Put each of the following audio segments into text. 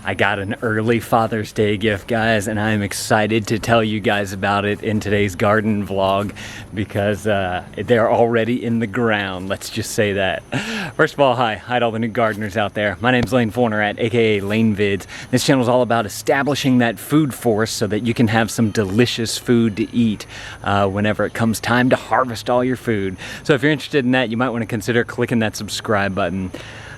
I got an early Father's Day gift, guys, and I'm excited to tell you guys about it in today's garden vlog because they're already in the ground. Let's just say that. First of all, hi to all the new gardeners out there. My name's Lane Fornerat, aka Lane Vids. This channel is all about establishing that food forest so that you can have some delicious food to eat whenever it comes time to harvest all your food. So if you're interested in that, you might want to consider clicking that subscribe button.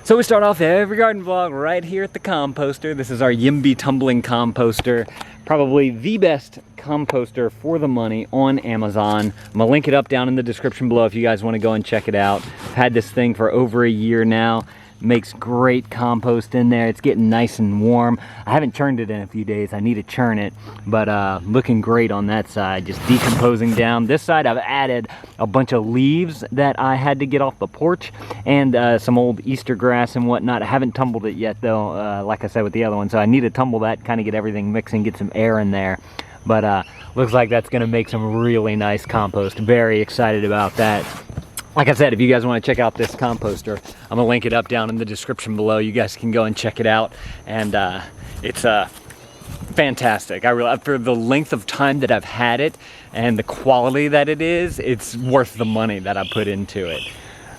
So we start off every garden vlog right here at the composter. This is our Yimby Tumbling Composter. Probably the best composter for the money on Amazon. I'm gonna link it up down in the description below if you guys want to go and check it out. I've had this thing for over a year now. Makes great compost in there. It's getting nice and warm. I haven't churned it in a few days. I need to churn it, but looking great on that side. Just decomposing down. This side I've added a bunch of leaves that I had to get off the porch and some old Easter grass and whatnot. I haven't tumbled it yet though, like I said with the other one, so I need to tumble that, kind of get everything mixing, get some air in there. But looks like that's gonna make some really nice compost. Very excited about that. Like I said, if you guys want to check out this composter, I'm gonna link it up down in the description below. You guys can go and check it out, and it's fantastic. I really, for the length of time that I've had it and the quality that it is, it's worth the money that I put into it.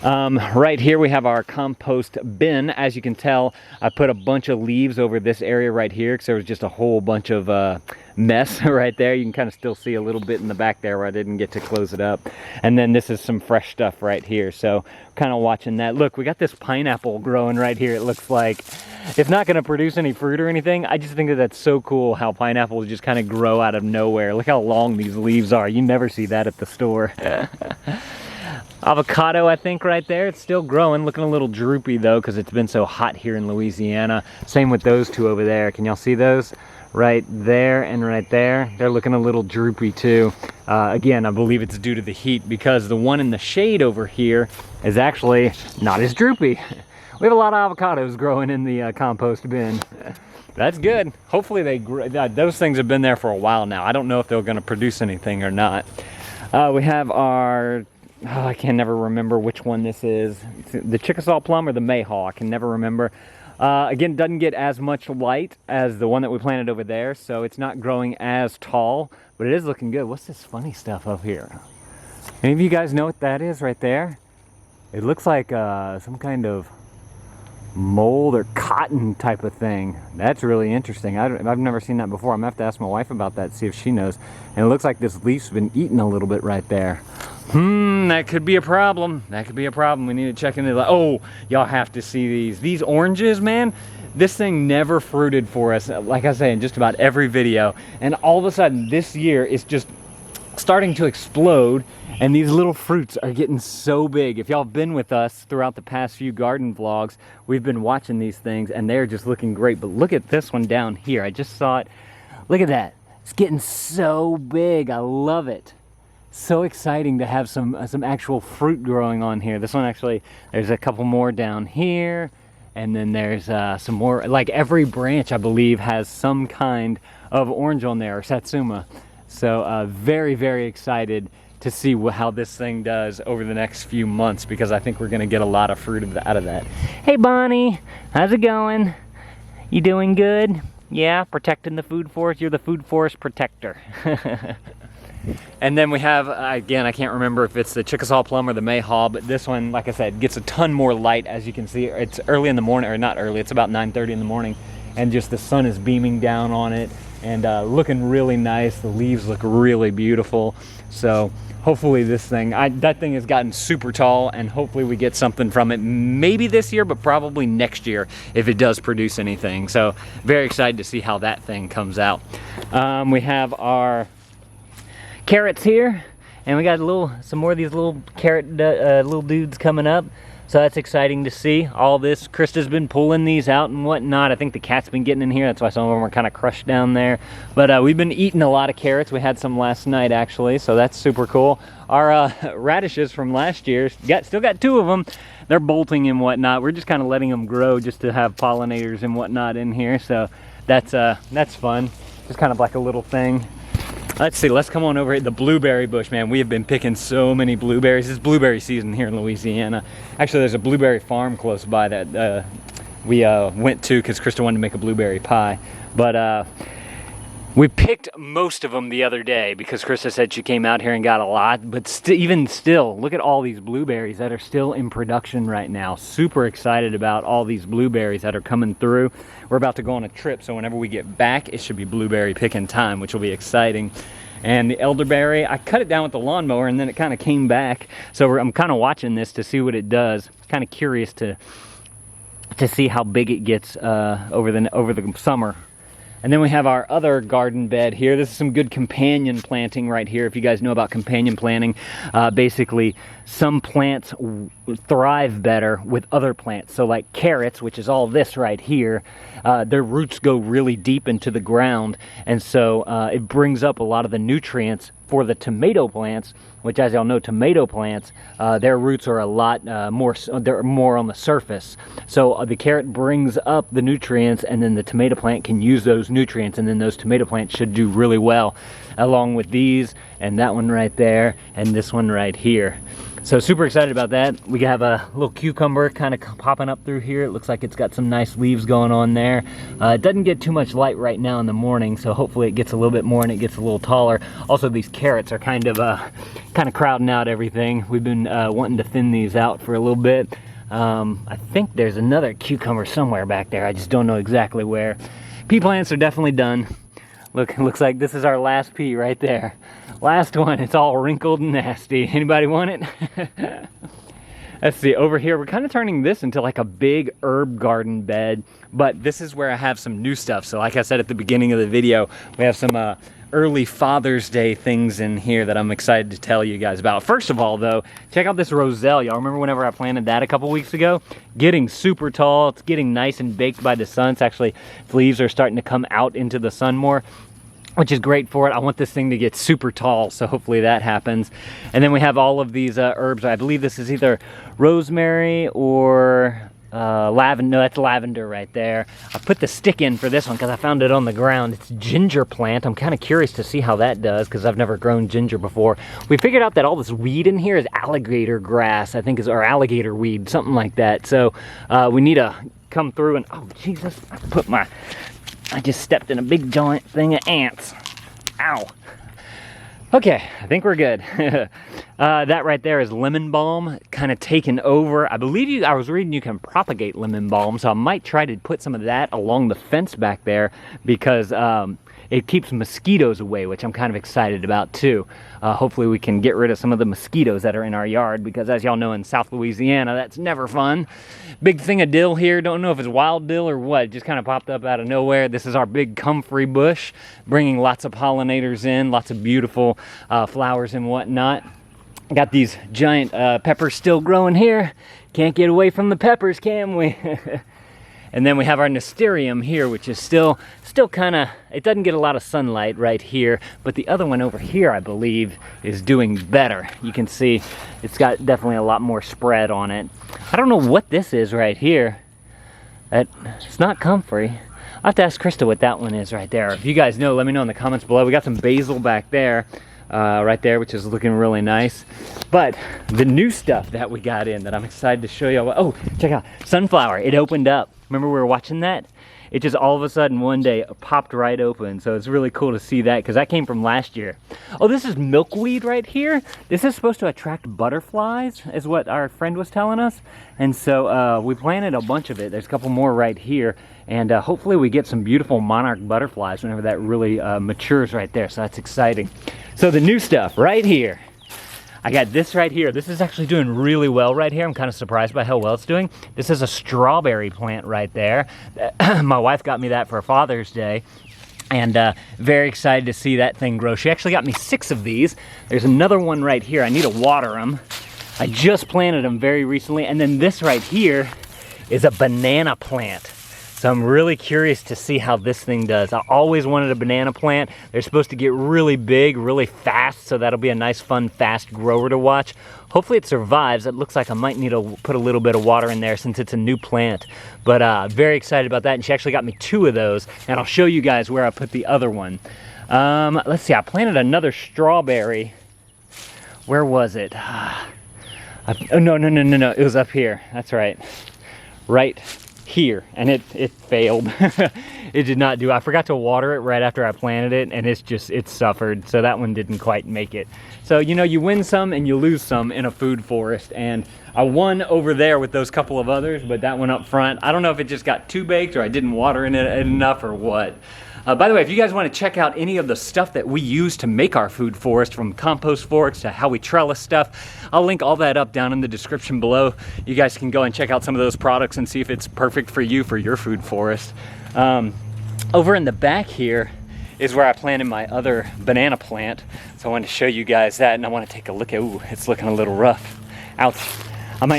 Right here we have our compost bin. As you can tell, I put a bunch of leaves over this area right here because there was just a whole bunch of mess right there. You can kind of still see a little bit in the back there where I didn't get to close it up. And then this is some fresh stuff right here. So kind of watching that. Look, we got this pineapple growing right here. It looks like it's not going to produce any fruit or anything. I just think that that's so cool how pineapples just kind of grow out of nowhere. Look how long these leaves are. You never see that at the store. Avocado, I think, right there. It's still growing, looking a little droopy though because it's been so hot here in Louisiana. Same with those two over there. Can y'all see those? Right there and right there. They're looking a little droopy too. Again, I believe it's due to the heat because the one in the shade over here is actually not as droopy. We have a lot of avocados growing in the compost bin. That's good. Hopefully they grow. Those things have been there for a while now. I don't know if they're going to produce anything or not. We have our... I can never remember which one this is. It's the Chickasaw plum or the Mayhaw. I can never remember. Again, doesn't get as much light as the one that we planted over there, so it's not growing as tall, but it is looking good. What's this funny stuff up here? Any of you guys know what that is right there? It looks like some kind of mold or cotton type of thing. That's really interesting. I've never seen that before. I'm gonna have to ask my wife about that, see if she knows. And it looks like this leaf's been eaten a little bit right there. That could be a problem. That could be a problem. We need to check into that. Oh, y'all have to see these. These oranges, man. This thing never fruited for us, like I say, in just about every video. And all of a sudden, this year, it's just starting to explode. And these little fruits are getting so big. If y'all have been with us throughout the past few garden vlogs, we've been watching these things, and they're just looking great. But look at this one down here. I just saw it. Look at that. It's getting so big. I love it. So exciting to have some actual fruit growing on here. This one actually, there's a couple more down here, and then there's some more. Like every branch, I believe, has some kind of orange on there, or satsuma. So very, very excited to see how this thing does over the next few months, because I think we're going to get a lot of fruit out of that. Hey Bonnie, how's it going? You doing good? Yeah, protecting the food forest. You're the food forest protector. And then we have, again, I can't remember if it's the Chickasaw plum or the Mayhaw, but this one, like I said, gets a ton more light. As you can see, it's early in the morning, or not early, it's about 9:30 in the morning, and just the sun is beaming down on it and looking really nice. The leaves look really beautiful. So hopefully this thing, that thing has gotten super tall, and hopefully we get something from it, maybe this year, but probably next year if it does produce anything. So very excited to see how that thing comes out. We have our carrots here, and we got some more of these little carrot little dudes coming up, so that's exciting to see. All this, Krista's been pulling these out and whatnot. I think the cat's been getting in here, that's why some of them are kind of crushed down there. But we've been eating a lot of carrots. We had some last night actually, so that's super cool. Our radishes from last year, still got two of them. They're bolting and whatnot. We're just kind of letting them grow just to have pollinators and whatnot in here, so that's fun. Just kind of like a little thing. Let's see, let's come on over here. The blueberry bush, man. We have been picking so many blueberries. It's blueberry season here in Louisiana. Actually, there's a blueberry farm close by that we went to because Krista wanted to make a blueberry pie. But we picked most of them the other day because Krista said she came out here and got a lot. But even still, look at all these blueberries that are still in production right now. Super excited about all these blueberries that are coming through. We're about to go on a trip, so whenever we get back, it should be blueberry picking time, which will be exciting. And the elderberry, I cut it down with the lawnmower and then it kind of came back. So I'm kind of watching this to see what it does. Kind of curious to see how big it gets over the summer. And then we have our other garden bed here. This is some good companion planting right here. If you guys know about companion planting, basically some plants thrive better with other plants. So like carrots, which is all this right here, their roots go really deep into the ground. And so it brings up a lot of the nutrients for the tomato plants, which, as y'all know, tomato plants, their roots are a lot they're more on the surface. So the carrot brings up the nutrients, and then the tomato plant can use those nutrients, and then those tomato plants should do really well, along with these, and that one right there, and this one right here. So super excited about that. We have a little cucumber kind of popping up through here. It looks like it's got some nice leaves going on there. It doesn't get too much light right now in the morning, so hopefully it gets a little bit more and it gets a little taller. Also, these carrots are kind of crowding out everything. We've been wanting to thin these out for a little bit. I think there's another cucumber somewhere back there. I just don't know exactly where. Pea plants are definitely done. Look, it looks like this is our last pea right there. Last one, it's all wrinkled and nasty. Anybody want it? Let's see, over here, we're kind of turning this into like a big herb garden bed, but this is where I have some new stuff. So like I said at the beginning of the video, we have some early Father's Day things in here that I'm excited to tell you guys about. First of all though, check out this roselle. Y'all remember whenever I planted that a couple weeks ago? Getting super tall, it's getting nice and baked by the sun. It's actually, the leaves are starting to come out into the sun more, which is great for it. I want this thing to get super tall, so hopefully that happens. And then we have all of these herbs. I believe this is either rosemary or lavender. No, that's lavender right there. I put the stick in for this one because I found it on the ground. It's ginger plant. I'm kind of curious to see how that does because I've never grown ginger before. We figured out that all this weed in here is alligator grass, I think, or alligator weed, something like that. So we need to come through and, oh Jesus, I just stepped in a big giant thing of ants. Ow. Okay, I think we're good. That right there is lemon balm, kind of taken over. I believe I was reading you can propagate lemon balm, so I might try to put some of that along the fence back there because it keeps mosquitoes away, which I'm kind of excited about too. Hopefully we can get rid of some of the mosquitoes that are in our yard because, as y'all know, in South Louisiana, that's never fun. Big thing of dill here. Don't know if it's wild dill or what. It just kind of popped up out of nowhere. This is our big comfrey bush, bringing lots of pollinators in, lots of beautiful flowers and whatnot. Got these giant peppers still growing here. Can't get away from the peppers, can we? And then we have our nasterium here, which is still kind of, it doesn't get a lot of sunlight right here, but the other one over here, I believe, is doing better. You can see it's got definitely a lot more spread on it. I don't know what this is right here. It's not comfrey. I'll have to ask Krista what that one is right there. If you guys know, let me know in the comments below. We got some basil back there, right there, which is looking really nice. But the new stuff that we got in that I'm excited to show y'all. Oh, check out sunflower. It opened up. Remember we were watching that? It just all of a sudden one day popped right open. So it's really cool to see that because that came from last year. Oh, this is milkweed right here. This is supposed to attract butterflies, is what our friend was telling us. And so we planted a bunch of it. There's a couple more right here. And hopefully we get some beautiful monarch butterflies whenever that really matures right there. So that's exciting. So the new stuff right here. I got this right here. This is actually doing really well right here. I'm kind of surprised by how well it's doing. This is a strawberry plant right there. My wife got me that for Father's Day. And very excited to see that thing grow. She actually got me 6 of these. There's another one right here. I need to water them. I just planted them very recently. And then this right here is a banana plant. So I'm really curious to see how this thing does. I always wanted a banana plant. They're supposed to get really big, really fast, so that'll be a nice, fun, fast grower to watch. Hopefully it survives. It looks like I might need to put a little bit of water in there since it's a new plant. But very excited about that, and she actually got me 2 of those, and I'll show you guys where I put the other one. Let's see, I planted another strawberry. Where was it? Oh, no. It was up here. That's right. Right here, and it failed. It did not do. I forgot to water it right after I planted it, and it suffered. So that one didn't quite make it. So, you know, you win some and you lose some in a food forest, and I won over there with those couple of others, but that one up front, I don't know if it just got too baked or I didn't water in it enough or what. By the way, if you guys want to check out any of the stuff that we use to make our food forest, from compost forks to how we trellis stuff, I'll link all that up down in the description below. You guys can go and check out some of those products and see if it's perfect for you for your food forest. Over in the back here is where I planted my other banana plant. So I wanted to show you guys that, and I want to take a look at, ooh, it's looking a little rough. Ouch.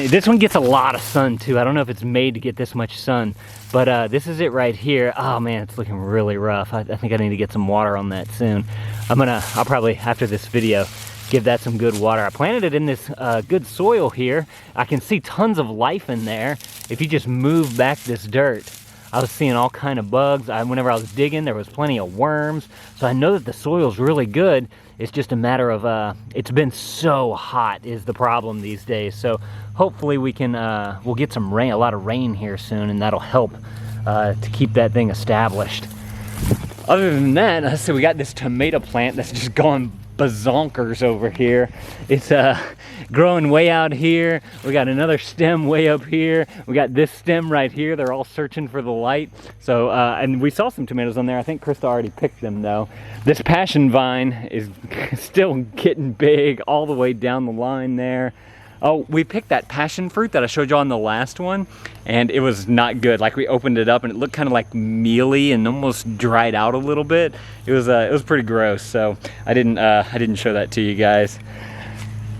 This one gets a lot of sun too. I don't know if it's made to get this much sun, but this is it right here. Oh man, it's looking really rough. I think I need to get some water on that soon. I'll probably, after this video, give that some good water. I planted it in this good soil here. I can see tons of life in there. If you just move back this dirt, I was seeing all kind of bugs. Whenever I was digging, there was plenty of worms. So I know that the soil's really good. It's just a matter of, it's been so hot is the problem these days. So hopefully we can, we'll get some rain, a lot of rain here soon, and that'll help to keep that thing established. Other than that, let's see, we got this tomato plant that's just gone bazonkers over here. It's growing way out here. We got another stem way up here. We got this stem right here. They're all searching for the light. So, and we saw some tomatoes on there. I think Krista already picked them though. This passion vine is still getting big all the way down the line there. Oh, we picked that passion fruit that I showed you on the last one, and it was not good. Like, we opened it up and it looked kind of like mealy and almost dried out a little bit. It was pretty gross, so I didn't show that to you guys.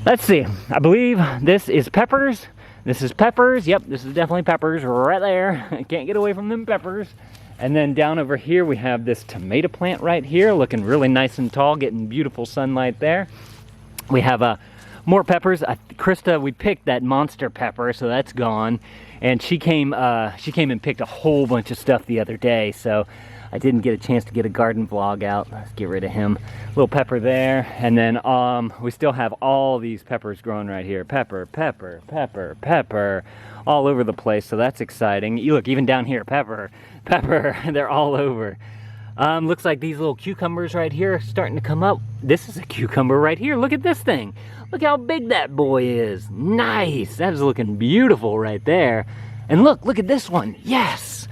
Let's see. I believe this is peppers. This is peppers. Yep, this is definitely peppers right there. I can't get away from them peppers. And then down over here we have this tomato plant right here, looking really nice and tall, getting beautiful sunlight there. We have more peppers. Krista, we picked that monster pepper, so that's gone. And she came and picked a whole bunch of stuff the other day, so I didn't get a chance to get a garden vlog out. Let's get rid of him. Little pepper there, and then we still have all these peppers growing right here. Pepper, pepper, pepper, pepper, all over the place, so that's exciting. You look, even down here, pepper, pepper, they're all over. Looks like these little cucumbers right here are starting to come up. This is a cucumber right here. Look at this thing. Look how big that boy is. Nice. That is looking beautiful right there. And look at this one. Yes.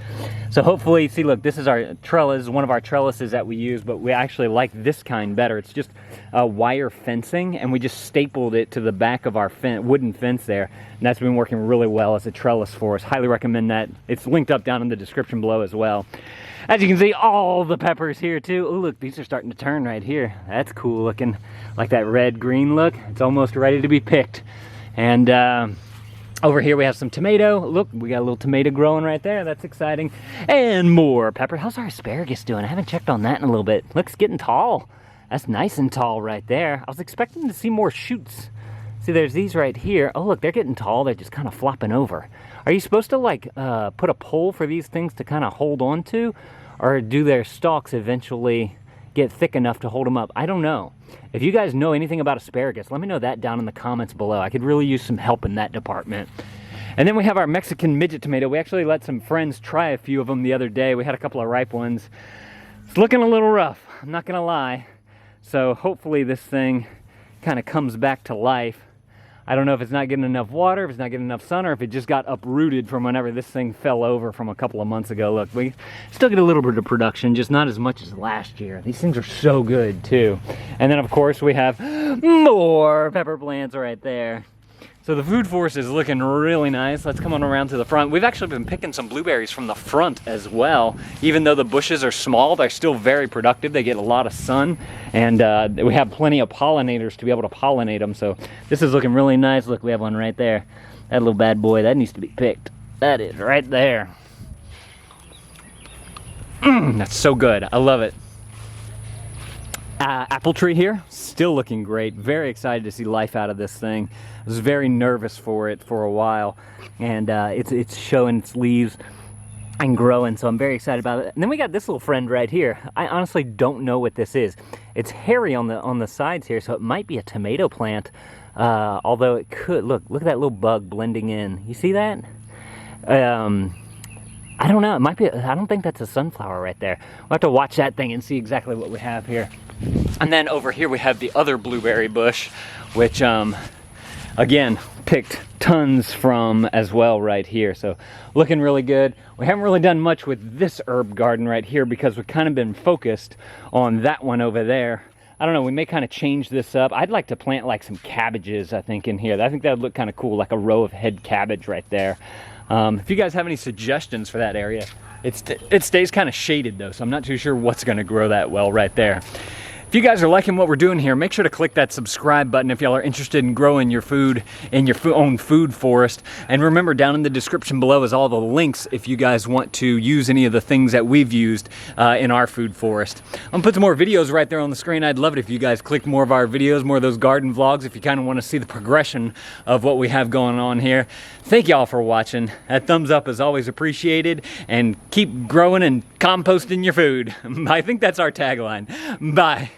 So hopefully, see, look, this is our trellis, one of our trellises that we use, but we actually like this kind better. It's just wire fencing, and we just stapled it to the back of our wooden fence there. And that's been working really well as a trellis for us. Highly recommend that. It's linked up down in the description below as well. As you can see, all the peppers here too. Oh, look, these are starting to turn right here. That's cool looking, like that red-green look. It's almost ready to be picked. And over here we have some tomato. Look, we got a little tomato growing right there. That's exciting. And more pepper. How's our asparagus doing? I haven't checked on that in a little bit. Looks getting tall. That's nice and tall right there. I was expecting to see more shoots. See, there's these right here. Oh, look, they're getting tall. They're just kind of flopping over. Are you supposed to, like, put a pole for these things to kind of hold on to? Or do their stalks eventually get thick enough to hold them up? I don't know. If you guys know anything about asparagus, let me know that down in the comments below. I could really use some help in that department. And then we have our Mexican midget tomato. We actually let some friends try a few of them the other day. We had a couple of ripe ones. It's looking a little rough, I'm not gonna lie. So hopefully this thing kind of comes back to life. I don't know if it's not getting enough water, if it's not getting enough sun, or if it just got uprooted from whenever this thing fell over from a couple of months ago. Look, we still get a little bit of production, just not as much as last year. These things are so good too. And then of course we have more pepper plants right there. So the food forest is looking really nice. Let's come on around to the front. We've actually been picking some blueberries from the front as well. Even though the bushes are small, they're still very productive. They get a lot of sun, and we have plenty of pollinators to be able to pollinate them. So this is looking really nice. Look, we have one right there. That little bad boy, that needs to be picked. That is right there. That's so good. I love it. Apple tree here, still looking great. Very excited to see life out of this thing. I was very nervous for it for a while, and it's showing its leaves and growing, so I'm very excited about it. And then we got this little friend right here. I honestly don't know what this is. It's hairy on the sides here, so it might be a tomato plant, although it could. Look at that little bug blending in. You see that? I don't know, it might be, I don't think that's a sunflower right there. We'll have to watch that thing and see exactly what we have here. And then over here we have the other blueberry bush, which again, picked tons from as well right here. So looking really good. We haven't really done much with this herb garden right here because we've kind of been focused on that one over there. I don't know, we may kind of change this up. I'd like to plant like some cabbages, I think, in here. I think that would look kind of cool, like a row of head cabbage right there. If you guys have any suggestions for that area, it stays kind of shaded though, so I'm not too sure what's gonna grow that well right there. If you guys are liking what we're doing here, make sure to click that subscribe button if y'all are interested in growing your food in your own food forest. And remember, down in the description below is all the links if you guys want to use any of the things that we've used in our food forest. I'm gonna put some more videos right there on the screen. I'd love it if you guys click more of our videos, more of those garden vlogs, if you kind of want to see the progression of what we have going on here. Thank y'all for watching. That thumbs up is always appreciated, and keep growing and composting your food. I think that's our tagline. Bye.